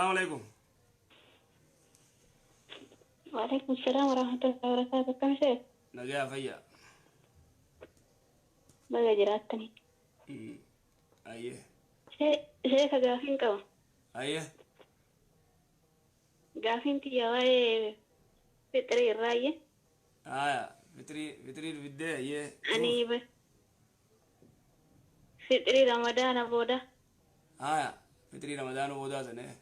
السلام عليكم. وعليكم السلام ورحمة الله وبركاته. كم شيء نجا فيا. بقى جراتني ايه شيء كجافين كوا ايه جافين تيا واي فطري الراية فطري الفيديو ايه شوف. أني بس فطري رمضان بودا فطري رمضان ودا سنه.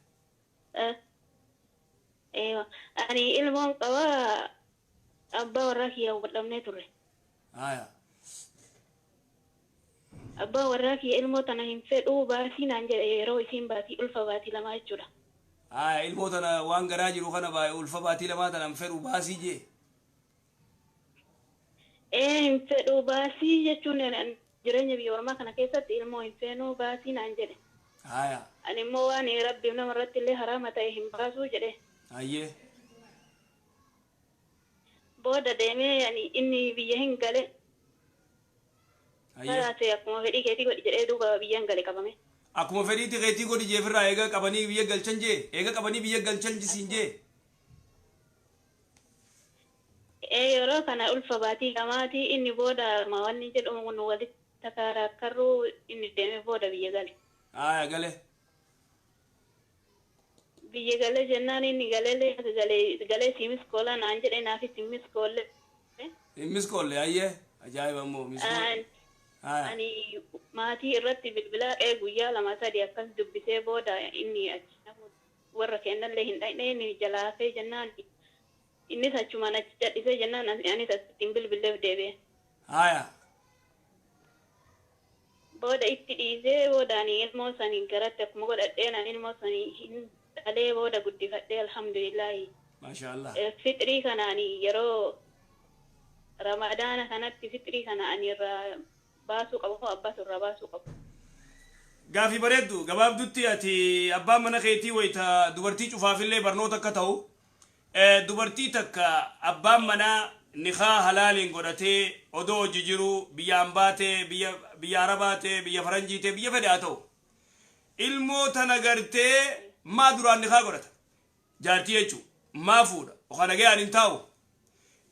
أيوة أني المهم كوا أبا وراكي أو بدمني تري أبا وراكي المو تناهم فدو باسي نانجر روي سين باسي ألفا باسي لما يجورا الموت انا وان غراجي رو خنا باي الفباتي لما تنام فرو باسي جي هم فدو باسي يجون أن جرني بيورما كنا كيسة المو هم فنو باسي نانجر أني مو أني ربي من مرات اللي حرام تايهم باسو جده ايه بودا دمي يعني إني بيهن قال ايه فلا سيكون في ديك تيجي جده دوبا بيهن قال كمان akuma fediti geti godi je firra ega kabani biye galchanje ega kabani biye galchanji sinje يورو كان ألف باتي كماتي إني بودا ما وني جد أمون ولد تكارا كرو إني دمي بودا بيجالي gale بيجالي جنان إني جالي سيمس كولا نانجر إنا في سيمس كولا miskol aye ajaiba mo miskol أني ماتي رتي بالبلا ويا لما تدي أكل دبسة بودا إني أجنب ورا كأن اللي هندي إني جلا في جنان إني سأشوف أنا جد إذا جنان أنا سأتيمبل بالله دبي بودا إتديزه بودا ني الموساني كرتك مقول أدينا الموساني عليه بودا قد فتح الحمد لله ما شاء الله فطري كان أني يرو رمضان كانت فطري كان أني باسو قبو أباسو رباسو قبو gaafi bareeddu gabaabdutti ati abbaan mana keetii wayita dubartii cufaafillee barnoota akka ta'u dubartii takka abbaan manaa nikaa halaaliin godhatee odoo hojii jiru biyyaan baatee biyya arabaatee biyya faranjiitee biyya fedhe haa ta'u ilmoo tana gartee maa duraan nikaa godhata jaartii jechuu maa fuudha oka nagayaan hin taa'u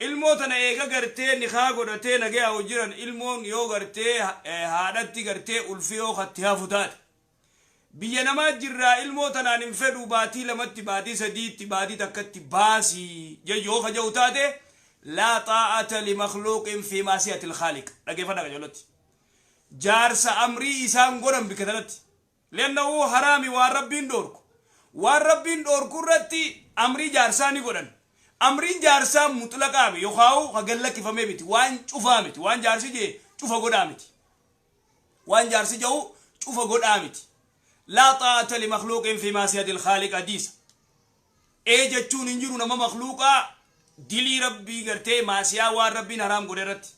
ilmoo tana eega gartee nikaa godhatee nagayaa hojiran ilmoon yoo gartee haadhatti gartee ulfi yoo katti hafu taate biyya namaa jirraa ilmoo tanaan hin fedhu baatii lamatti baatii sadiitti baatii takkatti baasii jechuu ka jau taate laa xaa'ata limakhluuqin fi maasiyati ilkhaaliq dhageeffadha qajeeloti jaarsa amrii isaan godhan bikka tanatti lennahu haraami waan rabbiin dhoorku irratti amrii jaarsaa ni godhan amriin jaarsaa mutlaqaa mi yookaan hagallakifamee miti waan cufaa miti waan jaarsi jee cufa godhaa miti waan jaarsi jau cufa godhaa miti laa xaa'ata limakhluuqin fi maasiyati ilkhaaliq hadiisa jechuun hin jiru nama makhluuqaa dilii rabbii gartee maasiyaa waan rabbiin haraam godhe irratti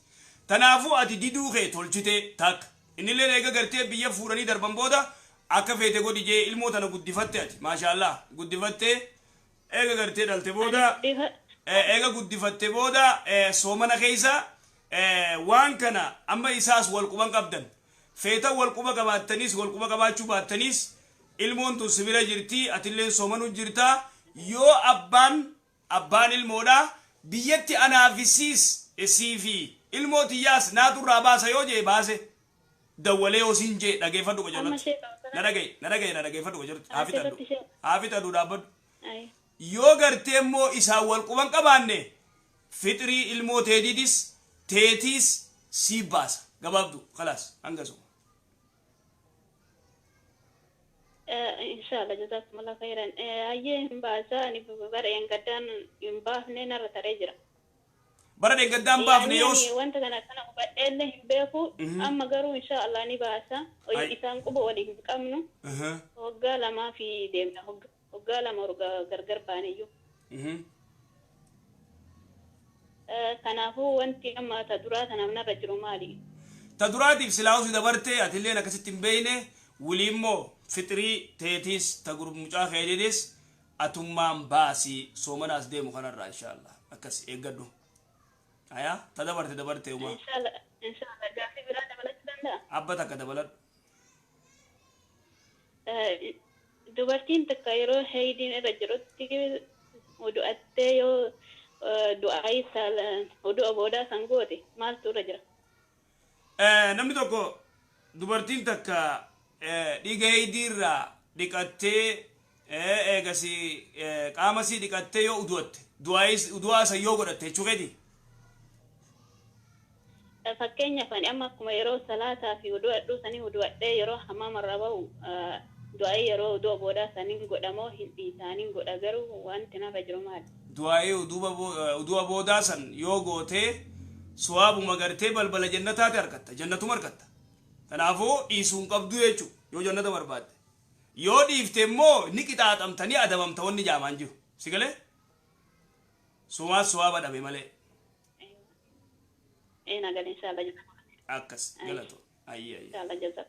tanaafuu ati diduu kee tolchite takka innillee eega gartee biyya fuudhanii darban booda akka feete godhi jee ilmoo tana guddifatte ati maashaallah guddifatte eega gartee dhalte booda eega guddifatte booda soomana keessa waan kana amma isaas wal quban qabdan feeta wal quba qabaattanis wal quba qabaachuu baattanis ilmoon tun sibira jirti atilleen soomanu jirta yoo abbaan ilmoodha biyyatti anaafisiis isiifi ilmootiyyaas naaturraa baasa yoo jee baase dawwalee osiin jee dhageeffadhu qajeeloti na dhageeffadhu qajeeloti haafitadhu dhaabbadhu yoo gartee immoo isaan wal quban qabaanne fixrii ilmoo teetiis sii baasa gabaabdu khalaas hangasuma إن شاء الله جزاكم الله خيرا أيه باسا أني برا ينقدان ينبافني نرى تريجرا برا ينقدان بافني يوس وانت كنا وبعدين بيكو أما قالوا إن شاء الله نباسا ويسان كبو ولي كامنو وقال ما في ديمنا وقال ما رجع غرغر بانيو كان هو وانت أما تدرات أنا من الرجل مالي تدراتي في سلاوس دبرتي أتلينا كستين بينه وليمو فطري تيتيس تقرب مجاخ يديس أتمام باسي سومناس ديمو خنرا إن شاء الله أكس إيقادو أيا تدبرت يوما إن شاء الله جافي بلاد بلد بلد أبتك دبلد dubartiin takka yeroo haydiin irra jirutti odu'attee yoo du'aayi oduu boodaa san goote maaltu irra jira? Namni tokko dubartiin takka dhiiga haydiirraa dhiqattee eegasi qaamasii dhiqattee yoo udu'atte udu'aa san yoo godhatte jechuudha. Fakkeenyaaf ani amma akkuma yeroo salaataa fi udu'adhuu sanii udu'adhee yeroo hamaamarra bahu du'aayi yeroo uduu boodaa saniin godhamoo hin dhiisaaniin godha garuu wanti nafa jiru maali? Du'aayi uduu boodaa san yoo gootee suwaabuma gartee balbala jannataati argatta jannatuma argatta. Kanaafuu dhiisuun qabdu jechuudha yoo jannata barbaadde. Yoo dhiifte immoo ni qixaaxamtanii adabamta wanni jaamaan jiru. Si galee? Sumaas suwaaba dhabe malee. Nagalin inshallah. Akkas galato. Ayyi ayyi. Inshallah jazak.